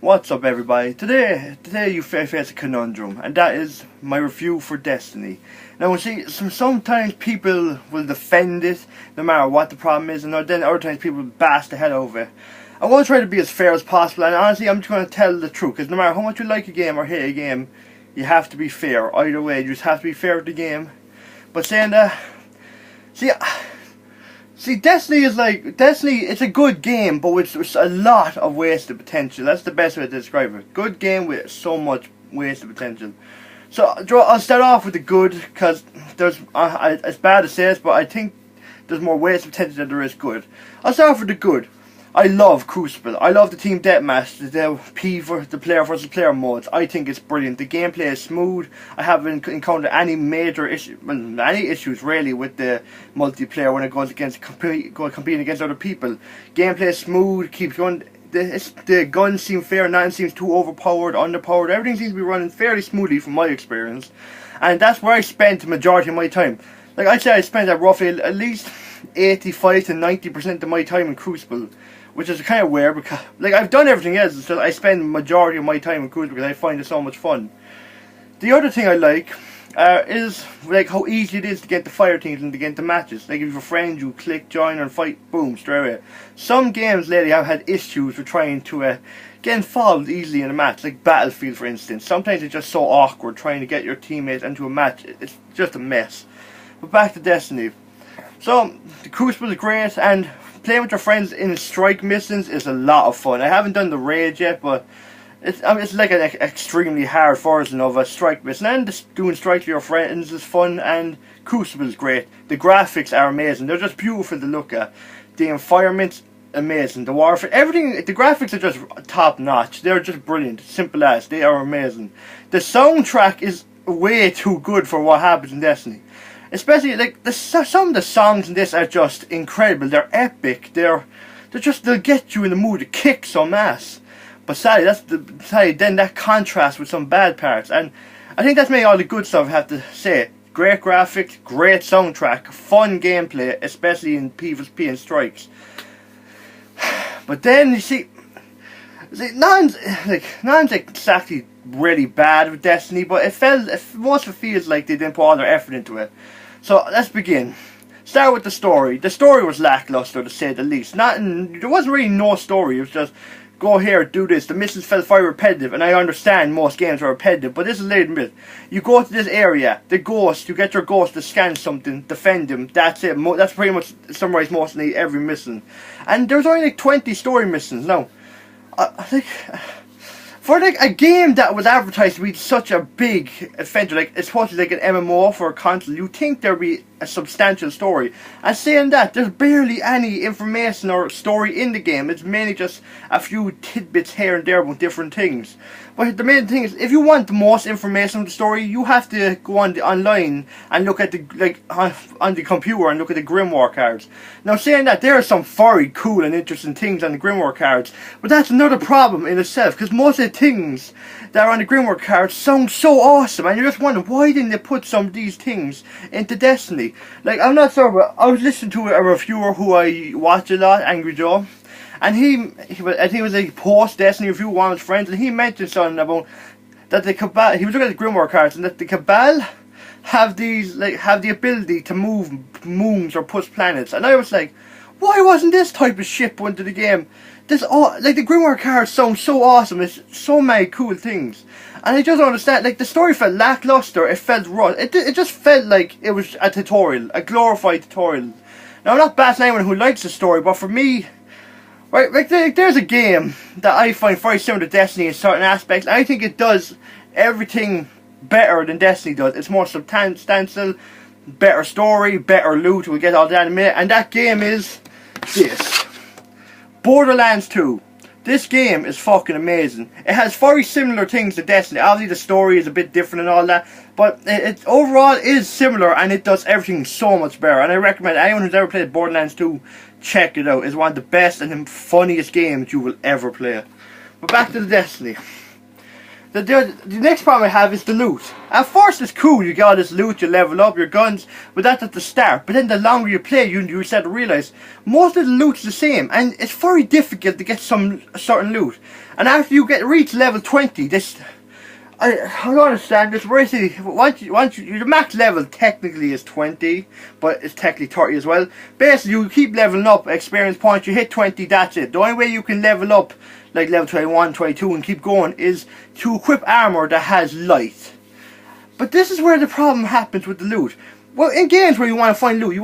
What's up, everybody? Today you face a conundrum, and that is my review for Destiny. Now, see, sometimes people will defend it, no matter what the problem is, and then other times people bash the hell over it. I want to try to be as fair as possible, and honestly, I'm just going to tell the truth, because no matter how much you like a game or hate a game, you have to be fair. Either way, you just have to be fair with the game. But saying that, See, Destiny, it's a good game, but with a lot of wasted potential. That's the best way to describe it. Good game with so much wasted potential. So, I'll start off with the good, because it's bad to say this, but I think there's more wasted potential than there is good. I'll start off with the good. I love Crucible. I love the team deathmatch, the player versus player modes. I think it's brilliant. The gameplay is smooth. I haven't encountered any major any issues really with the multiplayer when it goes against competing against other people. Gameplay is smooth, keeps going. The guns seem fair, nothing seems too overpowered, underpowered. Everything seems to be running fairly smoothly from my experience, and that's where I spent the majority of my time. Like I'd say, I spent roughly at least 85 to 90% of my time in Crucible. Which is kind of weird because, I've done everything else, so I spend the majority of my time in Crucible because I find it so much fun. The other thing I like is how easy it is to get the fire teams and to get the matches. Like if you have a friend, you click join and fight, boom, straight away. Some games lately have had issues with trying to get involved easily in a match, like Battlefield for instance. Sometimes it's just so awkward trying to get your teammates into a match. It's just a mess. But back to Destiny. So the Crucible is great, and playing with your friends in strike missions is a lot of fun. I haven't done the raid yet, but it's like an extremely hard version of a strike mission. And just doing strike with your friends is fun, and Crucible is great. The graphics are amazing. They're just beautiful to look at. The environment's amazing. The warfare, everything. The graphics are just top notch. They're just brilliant. Simple as. They are amazing. The soundtrack is way too good for what happens in Destiny. Especially some of the songs in this are just incredible. They're epic. They'll get you in the mood to kick some ass. But sadly, then that contrasts with some bad parts, and I think that's maybe all the good stuff I have to say. Great graphics, great soundtrack, fun gameplay, especially in PvP and strikes. But then you see nothing's exactly really bad with Destiny, but most of it feels like they didn't put all their effort into it. So let's begin. Start with the story. The story was lackluster, to say the least. There wasn't really no story. It was just go here, do this. The missions felt very repetitive, and I understand most games are repetitive, but this is a little bit. You go to this area, the ghost. You get your ghost to scan something, defend him. That's it. That's pretty much summarized mostly every mission. And there's only 20 story missions now. For a game that was advertised to be such a big adventure, it's supposed to be like an MMO for a console, you'd think there'd be a substantial story. And saying that, there's barely any information or story in the game. It's mainly just a few tidbits here and there about different things. But the main thing is, if you want the most information on the story, you have to go on online and look at on the computer and look at the Grimoire cards. Now, saying that, there are some very cool and interesting things on the Grimoire cards, but that's another problem in itself, because most of the things that are on the Grimoire cards sound so awesome, and you're just wondering, why didn't they put some of these things into Destiny? I'm not sure, but I was listening to a reviewer who I watch a lot, Angry Joe, and I think it was a post-Destiny review with one of his friends, and he mentioned something about that the Cabal, he was looking at the Grimoire cards, and that the Cabal have the ability to move moons or push planets, and I was like, why wasn't this type of shit put into the game? The Grimoire cards sound so awesome. There's so many cool things, and I just don't understand. The story felt lackluster. It felt rushed. It just felt like it was a tutorial, a glorified tutorial. Now, I'm not bashing anyone who likes the story, but for me, there's a game that I find very similar to Destiny in certain aspects. I think it does everything better than Destiny does. It's more substantial, better story, better loot. We'll get all that in a minute. And that game is this. Borderlands 2. This game is fucking amazing. It has very similar things to Destiny. Obviously the story is a bit different and all that, but it overall is similar, and it does everything so much better. And I recommend anyone who's ever played Borderlands 2, check it out. It's one of the best and funniest games you will ever play. But back to the Destiny. The next problem I have is the loot. At first it's cool, you get all this loot, you level up your guns, but that's at the start. But then the longer you play, you start to realise most of the loot's the same, and it's very difficult to get some certain loot. And after you reach level 20, I don't understand this. Basically, once your max level technically is 20, but it's technically 30 as well. Basically, you keep leveling up experience points. You hit 20, that's it. The only way you can level up, like level 21, 22, and keep going, is to equip armor that has light. But this is where the problem happens with the loot. Well, in games where you want to find loot,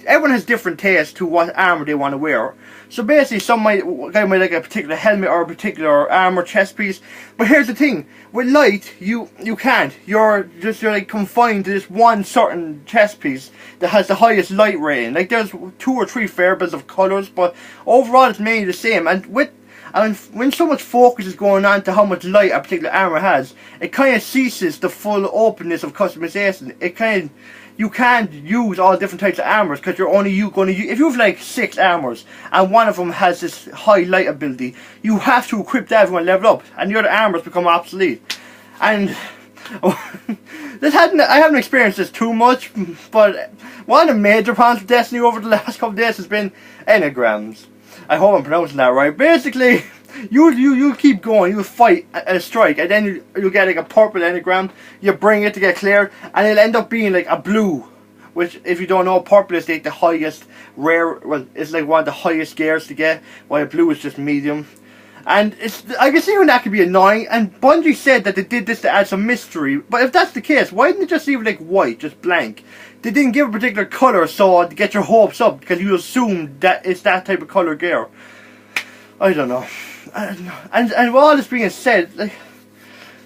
everyone has different tastes to what armor they want to wear. So basically, some guy might like a particular helmet or a particular armor chest piece. But here's the thing: with light, you can't. You're like confined to this one certain chest piece that has the highest light rating. Like there's 2 or 3 variables of colors, but overall it's mainly the same. And when so much focus is going on to how much light a particular armor has, it kind of ceases the full openness of customization. You can't use all different types of armors because you're only going to use, if you have like 6 armors and one of them has this high light ability, you have to equip that everyone level up, and the other armors become obsolete. And I haven't experienced this too much, but one of the major problems with Destiny over the last couple of days has been engrams. I hope I'm pronouncing that right. Basically, you keep going, you fight a strike, and then you get like a purple engram, you bring it to get cleared, and it'll end up being like a blue, which, if you don't know, purple is like the highest it's like one of the highest gears to get, while blue is just medium. And I can see when that could be annoying, and Bungie said that they did this to add some mystery, but if that's the case, why didn't they just leave it like white, just blank? They didn't give a particular colour so to get your hopes up, because you assume that it's that type of colour gear. I don't know. And with all this being said, like,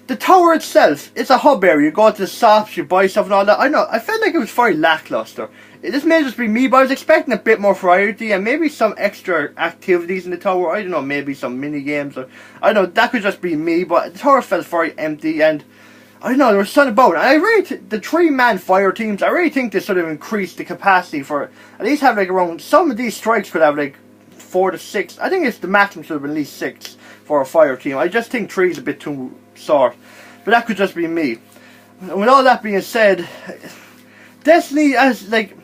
the tower itself, it's a hub area. You go to the shops, you buy stuff and all that. I felt like it was very lackluster. This may just be me, but I was expecting a bit more variety and maybe some extra activities in the tower. I don't know, maybe some mini games, or I don't know, that could just be me, but the tower felt very empty, and I don't know, there was something about it. And I really, the 3-man fire teams, I really think they sort of increased the capacity for, at least have like around, some of these strikes could have like 4 to 6. I think it's the maximum should have been at least 6 for a fire team. I just think 3 is a bit too short, but that could just be me. And with all that being said, Destiny as like,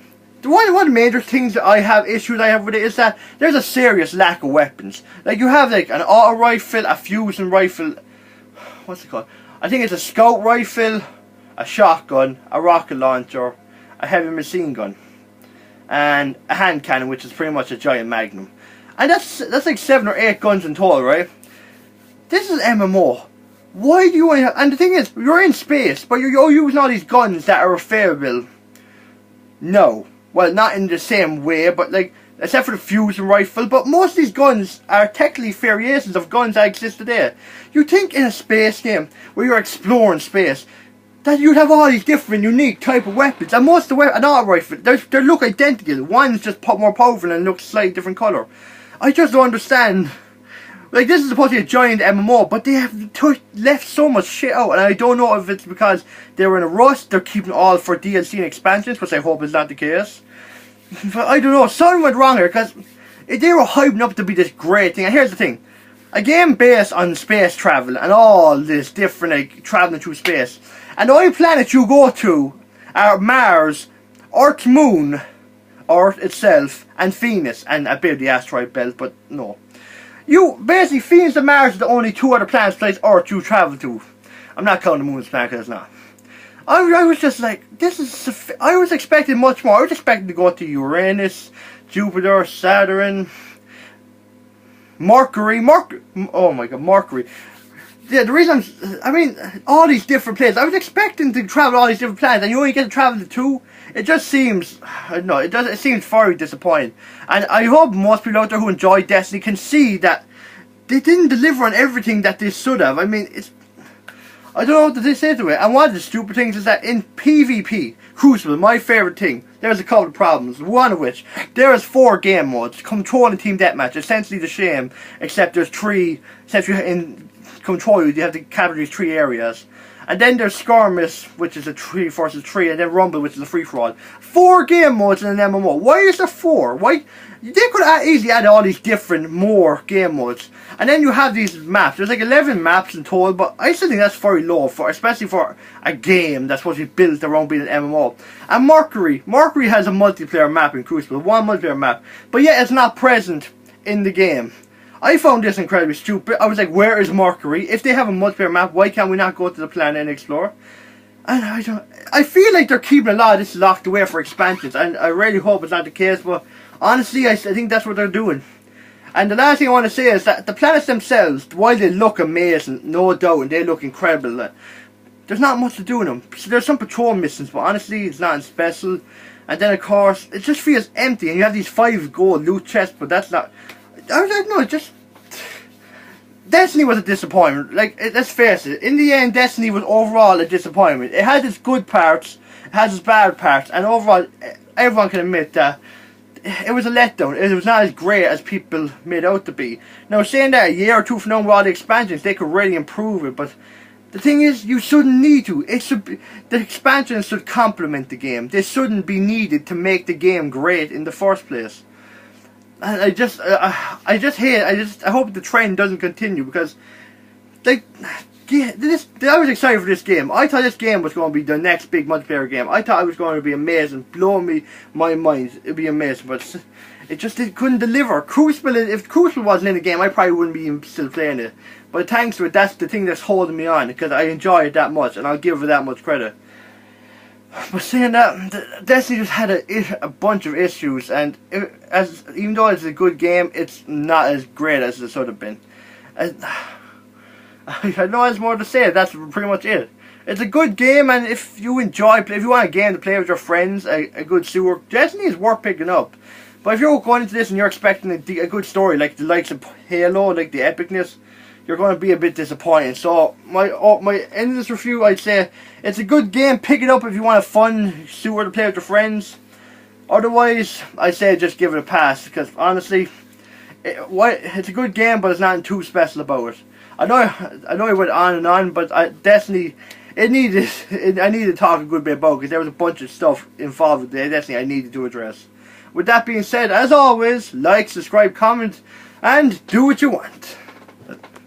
one of the major things that I have with it is that there's a serious lack of weapons. Like, you have like an auto rifle, a fusing rifle, what's it called? I think it's a scout rifle, a shotgun, a rocket launcher, a heavy machine gun, and a hand cannon, which is pretty much a giant magnum. And that's like 7 or 8 guns in total, right? This is MMO. Why do you want to, and the thing is, you're in space, but you're using all these guns that are available. No. Well, not in the same way, but like, except for the fusion rifle, but most of these guns are technically variations of guns that exist today. You think in a space game, where you're exploring space, that you'd have all these different, unique type of weapons, and most of the weapons, an auto rifle, they look identical. One's just more powerful and looks slightly different colour. I just don't understand. Like, this is supposed to be a giant MMO, but they have left so much shit out, and I don't know if it's because they were in a rush, they're keeping all for DLC and expansions, which I hope is not the case. But I don't know, something went wrong here, because they were hyping up to be this great thing. And here's the thing, a game based on space travel and all this different, like, travelling through space, and the only planet you go to are Mars, Earth, Moon, Earth itself, and Venus, and a bit of the asteroid belt, but no. Basically, Venus and Mars are the only 2 other planets besides Earth you travel to. I'm not counting the Moon's planet because it's not. I was just like, this is, I was expecting much more. I was expecting to go to Uranus, Jupiter, Saturn, Mercury, oh my god, Mercury. Yeah, the reason I mean, all these different planets. I was expecting to travel all these different planets, and you only get to travel to 2. It just seems, I don't know, it seems very disappointing. And I hope most people out there who enjoy Destiny can see that they didn't deliver on everything that they should have. I mean, I don't know what to say to it. And one of the stupid things is that in PvP, Crucible, my favourite thing, there's a couple of problems. One of which, there is 4 game modes. Control and Team Deathmatch, essentially the same, except there's 3, except in Control you have to capture these 3 areas. And then there's Skirmish, which is a 3 versus 3, and then Rumble, which is a free-for-all. 4 game modes in an MMO. Why is there 4? Why? They could have easily add all these different more game modes. And then you have these maps. There's like 11 maps in total, but I still think that's very low, especially for a game that's supposed to be built around being an MMO. And Mercury. Mercury has a multiplayer map in Crucible, one multiplayer map. But yet it's not present in the game. I found this incredibly stupid. I was like, where is Mercury? If they have a multiplayer map, why can't we not go to the planet and explore? And I feel like they're keeping a lot of this locked away for expansions, and I really hope it's not the case, but honestly, I think that's what they're doing. And the last thing I want to say is that the planets themselves, while they look amazing, no doubt, and they look incredible, there's not much to do in them. So there's some patrol missions, but honestly, it's nothing special. And then, of course, it just feels empty, and you have these 5 gold loot chests, but that's not... I don't know, just... Destiny was a disappointment. Like, let's face it. In the end, Destiny was overall a disappointment. It had its good parts, it has its bad parts, and overall, everyone can admit that it was a letdown. It was not as great as people made out to be. Now, saying that a year or two from now with all the expansions, they could really improve it, but the thing is, you shouldn't need to. It should be, the expansions should complement the game. They shouldn't be needed to make the game great in the first place. And I hope the trend doesn't continue, because, like, I was excited for this game. I thought this game was going to be the next big multiplayer game. I thought it was going to be amazing, blow my mind. It'd be amazing, but it couldn't deliver. Crucible, if Crucible wasn't in the game, I probably wouldn't be still playing it. But thanks to it, that's the thing that's holding me on, because I enjoy it that much, and I'll give it that much credit. But saying that, Destiny just had a bunch of issues, and even though it's a good game, it's not as great as it should have been. I know there's more to say. That's pretty much it. It's a good game, and if you want a game to play with your friends, a good sewer, Destiny is worth picking up. But if you're going into this and you're expecting a good story, like the likes of Halo, like the epicness, you're going to be a bit disappointed. So my end of this review, I'd say it's a good game. Pick it up if you want a fun shooter to play with your friends. Otherwise, I'd say just give it a pass, because honestly, it's a good game, but there's nothing too special about it. I know I went on and on, but Destiny, I needed to talk a good bit about, because there was a bunch of stuff involved with Destiny I needed to address. With that being said, as always, like, subscribe, comment, and do what you want.